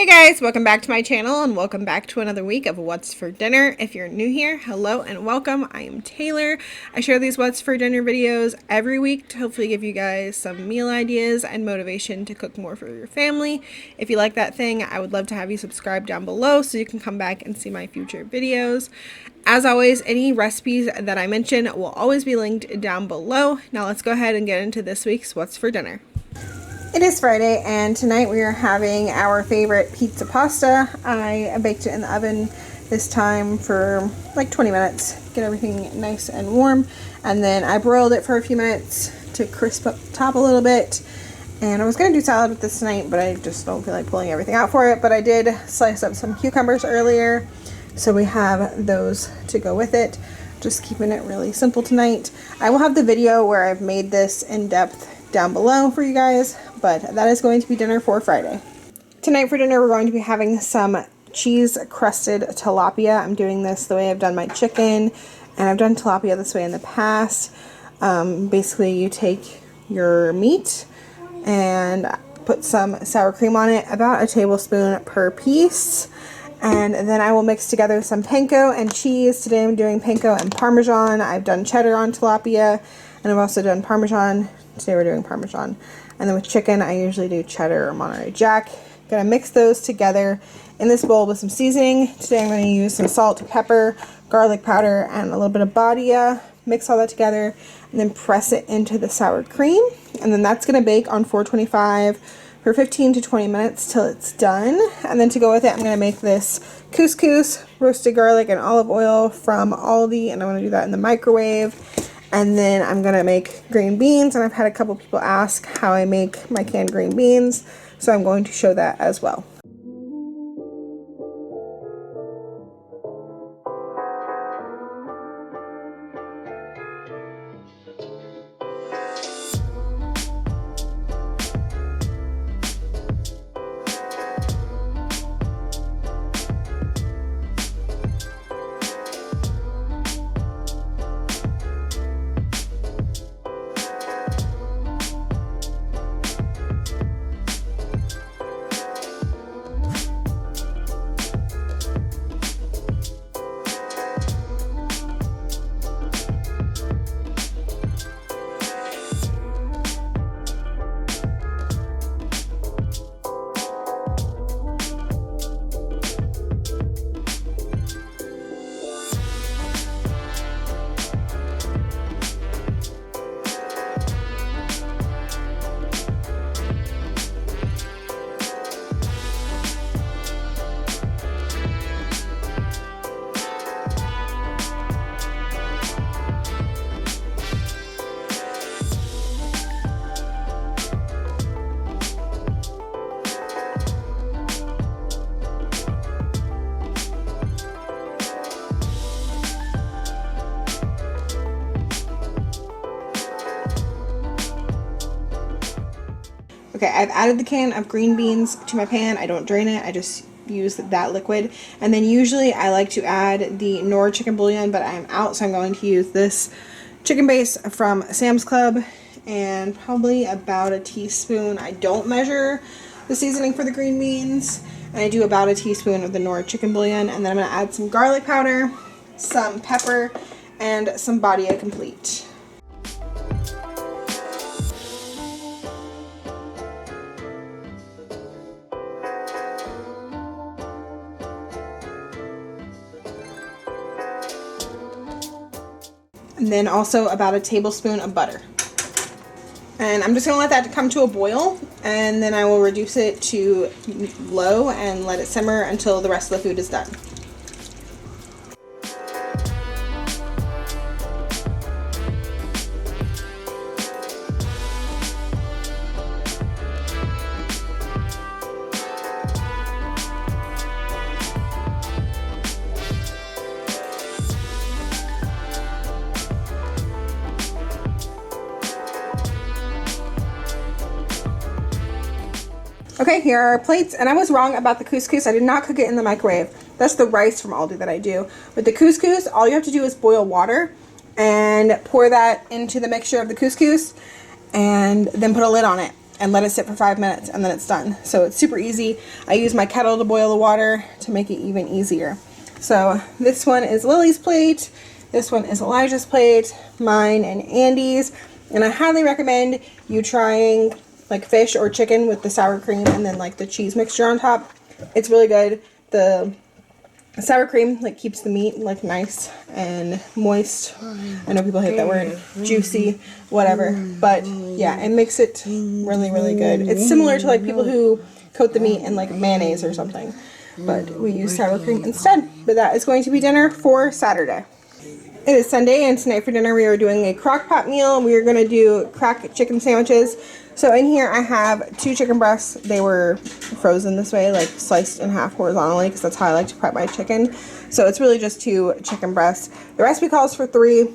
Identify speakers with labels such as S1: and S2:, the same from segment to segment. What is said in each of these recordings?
S1: Hey guys, welcome back to my channel and welcome back to another week of What's for Dinner. If you're new here, hello and welcome. I am Taylor. I share these What's for Dinner videos every week to hopefully give you guys some meal ideas and motivation to cook more for your family. If you like that thing, I would love to have you subscribe down below so you can come back and see my future videos. As always, any recipes that I mention will always be linked down below. Now let's go ahead and get into this week's What's for Dinner. It is Friday and tonight we are having our favorite pizza pasta. I baked it in the oven this time for like 20 minutes, get everything nice and warm, and then I broiled it for a few minutes to crisp up the top a little bit. And I was going to do salad with this tonight, but I just don't feel like pulling everything out for it. But I did slice up some cucumbers earlier, so we have those to go with it. Just keeping it really simple tonight. I will have the video where I've made this in depth down below for you guys, but that is going to be dinner for Friday. Tonight for dinner we're going to be having some cheese crusted tilapia. I'm doing this the way I've done my chicken, and I've done tilapia this way in the past. Basically you take your meat and put some sour cream on it, about a tablespoon per piece, and then I will mix together some panko and cheese. Today I'm doing panko and Parmesan. I've done cheddar on tilapia, and I've also done Parmesan. Today we're doing Parmesan. And then with chicken, I usually do cheddar or Monterey Jack. Gonna mix those together in this bowl with some seasoning. Today I'm going to use some salt, pepper, garlic powder, and a little bit of badia. Mix all that together and then press it into the sour cream. And then that's going to bake on 425 for 15 to 20 minutes till it's done. And then to go with it, I'm going to make this couscous, roasted garlic and olive oil from Aldi, and I'm going to do that in the microwave. And then I'm going to make green beans, and I've had a couple people ask how I make my canned green beans, so I'm going to show that as well. Okay, I've added the can of green beans to my pan. I don't drain it, I just use that liquid. And then usually I like to add the Knorr chicken bouillon, but I'm out, so I'm going to use this chicken base from Sam's Club and probably about a teaspoon. I don't measure the seasoning for the green beans, and I do about a teaspoon of the Knorr chicken bouillon. And then I'm going to add some garlic powder, some pepper, and some badia complete. And then also about a tablespoon of butter. And I'm just going to let that come to a boil, and then I will reduce it to low and let it simmer until the rest of the food is done. Okay, here are our plates, and I was wrong about the couscous. I did not cook it in the microwave. That's the rice from Aldi that I do. With the couscous, all you have to do is boil water and pour that into the mixture of the couscous and then put a lid on it. and let it sit for 5 minutes, and then it's done. So it's super easy. I use my kettle to boil the water to make it even easier. So this one is Lily's plate, this one is Elijah's plate, mine and Andy's, and I highly recommend you trying like fish or chicken with the sour cream and then like the cheese mixture on top. It's really good. The sour cream like keeps the meat like nice and moist. I know people hate that word, juicy, whatever, but yeah, it makes it really, really good. It's similar to like people who coat the meat in like mayonnaise or something, but we use sour cream instead. But that is going to be dinner for Saturday. It is Sunday, and tonight for dinner we are doing a crock pot meal. We are going to do crack chicken sandwiches. So in here I have 2 chicken breasts. They were frozen this way, like sliced in half horizontally, because that's how I like to prep my chicken. So it's really just 2 chicken breasts. The recipe calls for 3.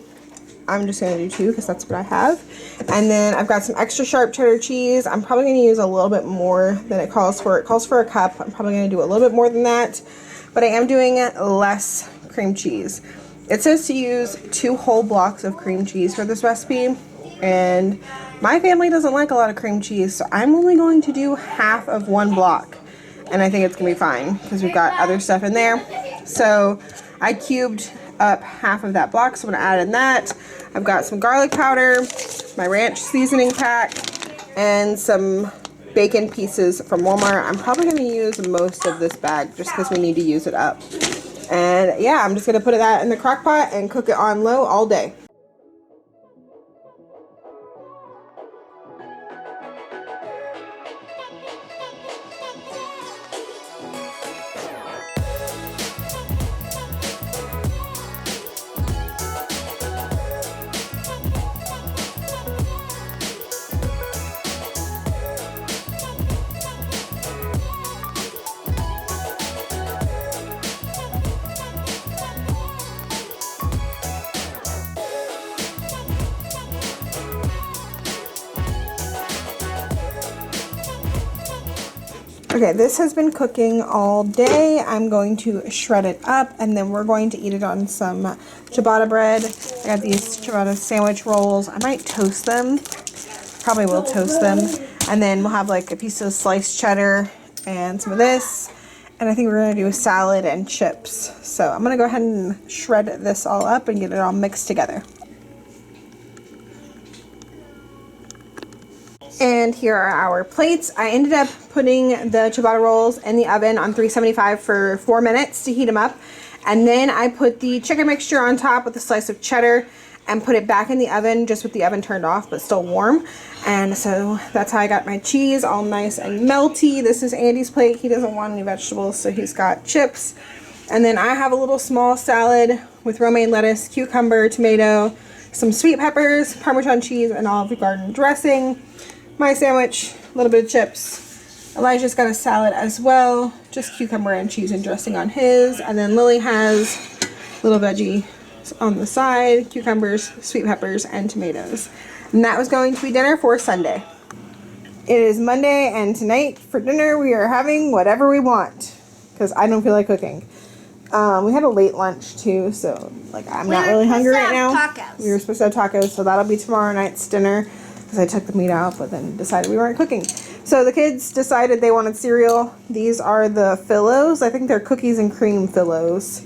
S1: I'm just going to do 2 because that's what I have. And then I've got some extra sharp cheddar cheese. I'm probably going to use a little bit more than it calls for. It calls for a cup. I'm probably going to do a little bit more than that. But I am doing less cream cheese. It says to use 2 whole blocks of cream cheese for this recipe, and my family doesn't like a lot of cream cheese, so I'm only going to do half of 1 block, and I think it's gonna be fine because we've got other stuff in there. So I cubed up half of that block, so I'm gonna add in that. I've got some garlic powder, my ranch seasoning pack, and some bacon pieces from Walmart. I'm probably gonna use most of this bag just because we need to use it up. And yeah, I'm just going to put that in the crock pot and cook it on low all day. Okay, this has been cooking all day. I'm going to shred it up, and then we're going to eat it on some ciabatta bread. I got these ciabatta sandwich rolls. I might toast them. Probably will toast them. And then we'll have like a piece of sliced cheddar and some of this. And I think we're going to do a salad and chips. So I'm going to go ahead and shred this all up and get it all mixed together. And here are our plates. I ended up putting the ciabatta rolls in the oven on 375 for 4 minutes to heat them up. And then I put the chicken mixture on top with a slice of cheddar and put it back in the oven just with the oven turned off but still warm. And so that's how I got my cheese all nice and melty. This is Andy's plate. He doesn't want any vegetables, so he's got chips. And then I have a little small salad with romaine lettuce, cucumber, tomato, some sweet peppers, Parmesan cheese, and Olive Garden dressing. My sandwich, a little bit of chips. Elijah's got a salad as well, just cucumber and cheese and dressing on his. And then Lily has little veggie on the side, cucumbers, sweet peppers, and tomatoes. And that was going to be dinner for Sunday. It is Monday, and tonight for dinner we are having whatever we want because I don't feel like cooking. We had a late lunch too, so like I'm not really hungry right now.
S2: Tacos.
S1: We were supposed to have tacos, so that'll be tomorrow night's dinner. Because I took the meat out, but then decided we weren't cooking. So the kids decided they wanted cereal. These are the Phillos. I think they're cookies and cream Phillos.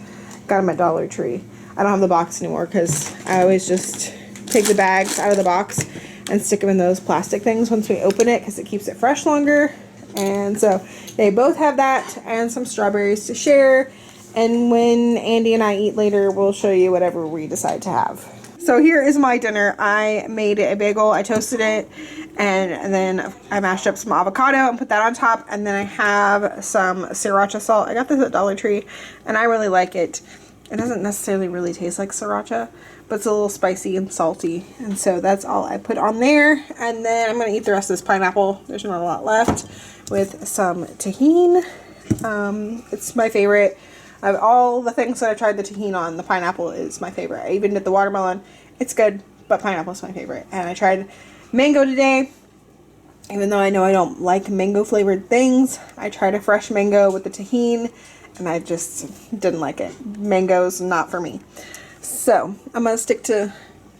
S1: Got them at Dollar Tree. I don't have the box anymore because I always just take the bags out of the box and stick them in those plastic things once we open it because it keeps it fresh longer. And so they both have that and some strawberries to share. And when Andy and I eat later, we'll show you whatever we decide to have. So here is my dinner. I made a bagel, I toasted it, and then I mashed up some avocado and put that on top, and then I have some sriracha salt. I got this at Dollar Tree, and I really like it. It doesn't necessarily really taste like sriracha, but it's a little spicy and salty, and so that's all I put on there. And then I'm going to eat the rest of this pineapple. There's not a lot left, with some tahini. It's my favorite. Of all the things that I tried the tahini on, the pineapple is my favorite. I even did the watermelon. It's good, but pineapple is my favorite. And I tried mango today. Even though I know I don't like mango flavored things, I tried a fresh mango with the tahini, and I just didn't like it. Mango's not for me. So I'm going to stick to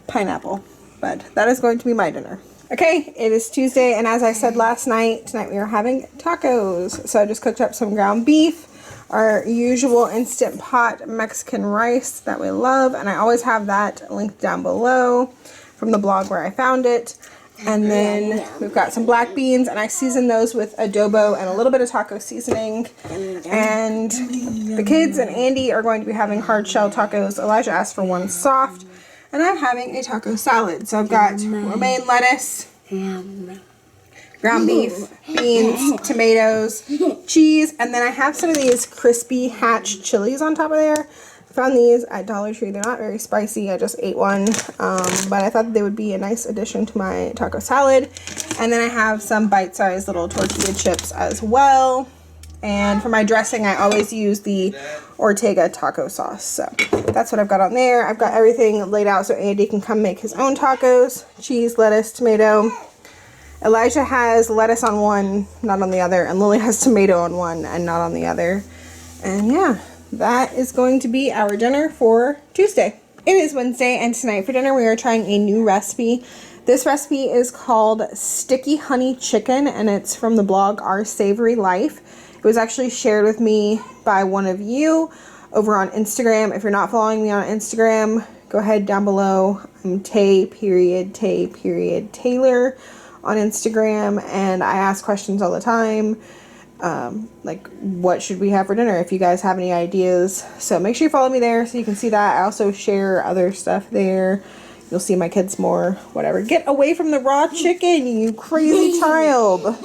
S1: pineapple. But that is going to be my dinner. Okay, it is Tuesday, and as I said last night, tonight we are having tacos. So I just cooked up some ground beef, our usual Instant Pot Mexican rice that we love, and I always have that linked down below from the blog where I found it. And then we've got some black beans, and I seasoned those with adobo and a little bit of taco seasoning. And the kids and Andy are going to be having hard shell tacos. Elijah asked for one soft. And I'm having a taco salad. So I've got romaine lettuce, ground beef, beans, tomatoes, cheese, and then I have some of these crispy hatch chilies on top of there. I found these at Dollar Tree. They're not very spicy. I just ate one, but I thought they would be a nice addition to my taco salad. And then I have some bite-sized little tortilla chips as well. And for my dressing, I always use the Ortega taco sauce. So that's what I've got on there. I've got everything laid out so Andy can come make his own tacos. Cheese, lettuce, tomato. Elijah has lettuce on one, not on the other. And Lily has tomato on one and not on the other. And yeah, that is going to be our dinner for Tuesday. It is Wednesday, and tonight for dinner we are trying a new recipe. This recipe is called Sticky Honey Chicken, and it's from the blog Our Savory Life. It was actually shared with me by one of you over on Instagram. If you're not following me on Instagram, go ahead down below. I'm Tay.Taylor on Instagram, and I ask questions all the time. Like, what should we have for dinner if you guys have any ideas? So make sure you follow me there so you can see that. I also share other stuff there. You'll see my kids more, whatever. Get away from the raw chicken, you crazy child.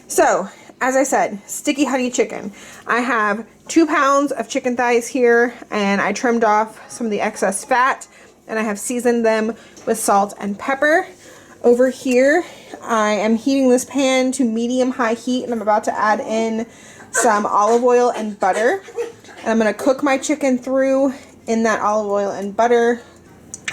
S1: So, as I said, sticky honey chicken. I have 2 pounds of chicken thighs here, and I trimmed off some of the excess fat, and I have seasoned them with salt and pepper. Over here, I am heating this pan to medium-high heat, and I'm about to add in some olive oil and butter. And I'm going to cook my chicken through in that olive oil and butter,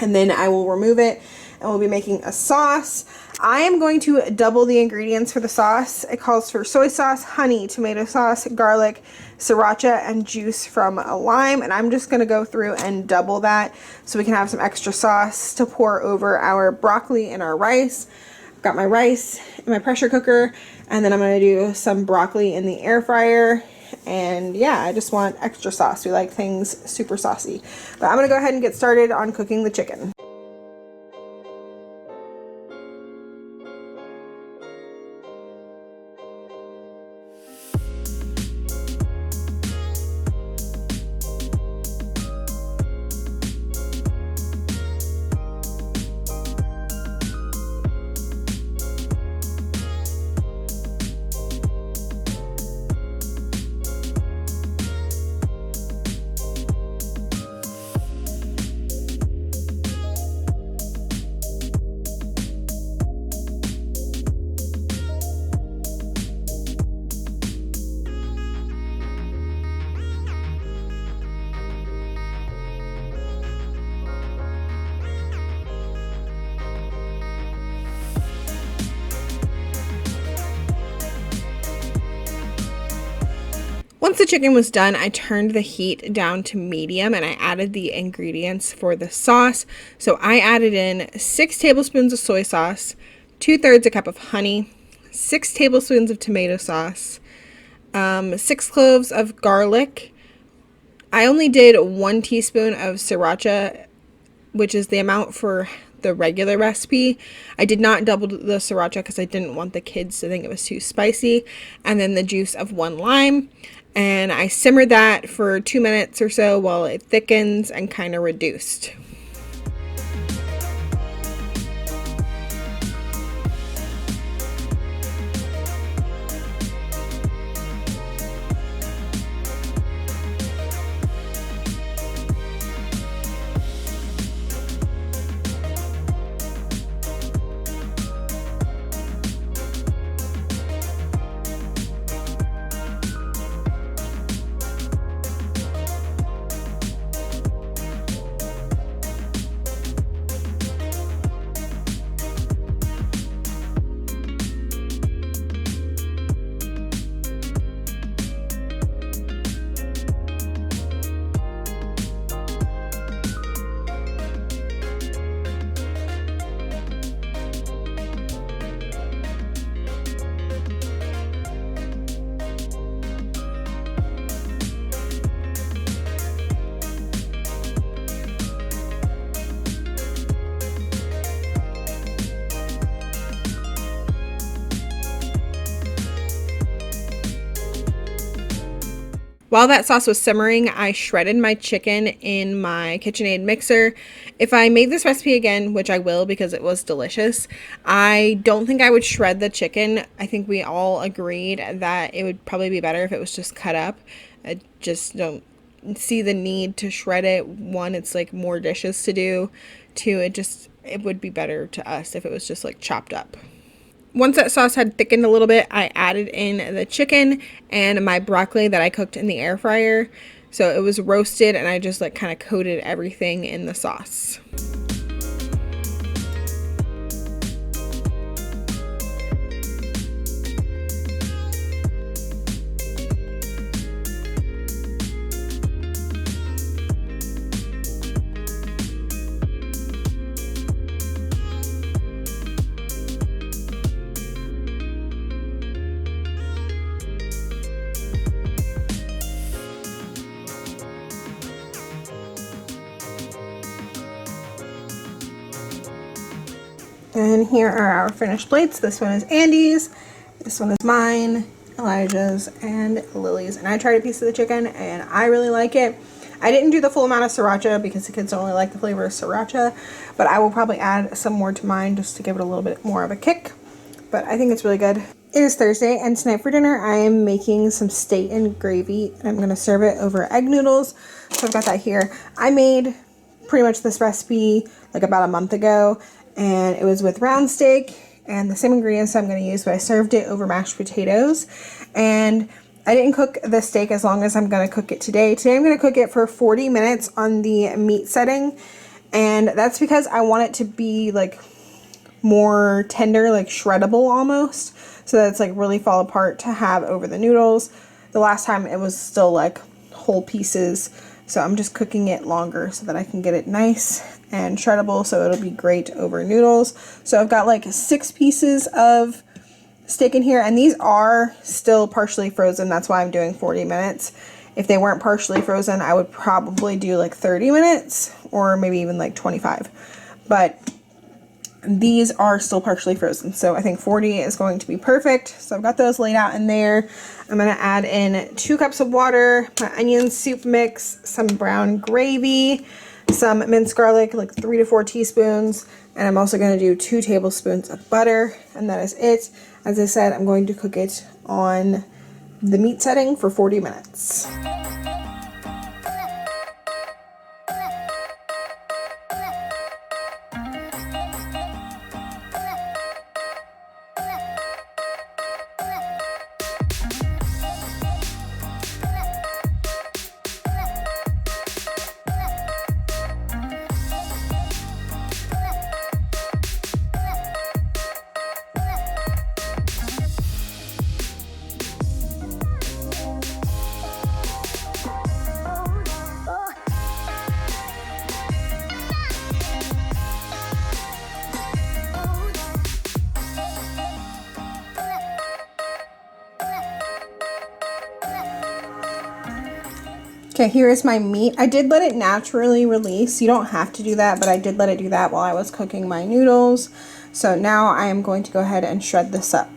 S1: and then I will remove it, and we'll be making a sauce. I am going to double the ingredients for the sauce. It calls for soy sauce, honey, tomato sauce, garlic, sriracha, and juice from a lime. And I'm just going to go through and double that so we can have some extra sauce to pour over our broccoli and our rice. I've got my rice in my pressure cooker, and then I'm going to do some broccoli in the air fryer. And yeah, I just want extra sauce. We like things super saucy. But I'm going to go ahead and get started on cooking the chicken. Once the chicken was done, I turned the heat down to medium and I added the ingredients for the sauce. So I added in 6 tablespoons of soy sauce, 2/3 a cup of honey, 6 tablespoons of tomato sauce, 6 cloves of garlic. I only did 1 teaspoon of sriracha, which is the amount for the regular recipe. I did not double the sriracha because I didn't want the kids to think it was too spicy. And then the juice of 1 lime. And I simmered that for 2 minutes or so while it thickens and kind of reduced. While that sauce was simmering, I shredded my chicken in my KitchenAid mixer. If I made this recipe again, which I will because it was delicious, I don't think I would shred the chicken. I think we all agreed that it would probably be better if it was just cut up. I just don't see the need to shred it. One, it's like more dishes to do. Two, it would be better to us if it was just like chopped up. Once that sauce had thickened a little bit, I added in the chicken and my broccoli that I cooked in the air fryer. So it was roasted and I just like kind of coated everything in the sauce. And here are our finished plates. This one is Andy's, this one is mine, Elijah's, and Lily's. And I tried a piece of the chicken and I really like it. I didn't do the full amount of sriracha because the kids don't really like the flavor of sriracha, but I will probably add some more to mine just to give it a little bit more of a kick. But I think it's really good. It is Thursday, and tonight for dinner I am making some steak and gravy, and I'm going to serve it over egg noodles. So I've got that here. I made pretty much this recipe like about a month ago, and it was with round steak and the same ingredients I'm going to use, but I served it over mashed potatoes. And I didn't cook the steak as long as I'm going to cook it today. Today I'm going to cook it for 40 minutes on the meat setting, and that's because I want it to be like more tender, like shreddable almost, so that it's like really fall apart to have over the noodles. The last time it was still like whole pieces, so I'm just cooking it longer so that I can get it nice and shreddable, so it'll be great over noodles. So I've got like 6 pieces of steak in here, and these are still partially frozen. That's why I'm doing 40 minutes. If they weren't partially frozen, I would probably do like 30 minutes or maybe even like 25. But these are still partially frozen, so I think 40 is going to be perfect. So I've got those laid out in there. I'm going to add in 2 cups of water, my onion soup mix, some brown gravy, some minced garlic, like 3 to 4 teaspoons, and I'm also going to do 2 tablespoons of butter, and that is it. As I said, I'm going to cook it on the meat setting for 40 minutes. Okay, here is my meat. I did let it naturally release. You don't have to do that, but I did let it do that while I was cooking my noodles. So now I am going to go ahead and shred this up.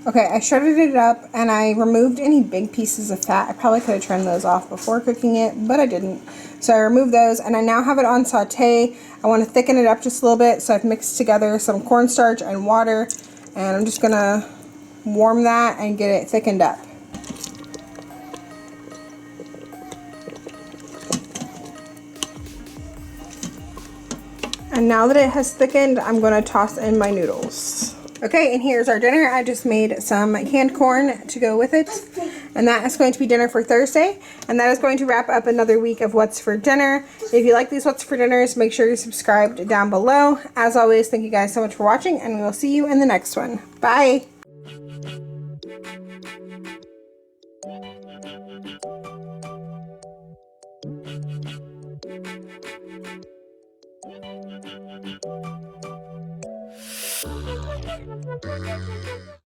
S1: Okay, I shredded it up and I removed any big pieces of fat. I probably could have trimmed those off before cooking it, but I didn't. So I removed those and I now have it on saute. I want to thicken it up just a little bit, so I've mixed together some cornstarch and water, and I'm just gonna warm that and get it thickened up. And now that it has thickened, I'm going to toss in my noodles. Okay, and here's our dinner. I just made some canned corn to go with it. And that is going to be dinner for Thursday. And that is going to wrap up another week of What's for Dinner. If you like these What's for Dinners, make sure you're subscribed down below. As always, thank you guys so much for watching, and we will see you in the next one. Bye!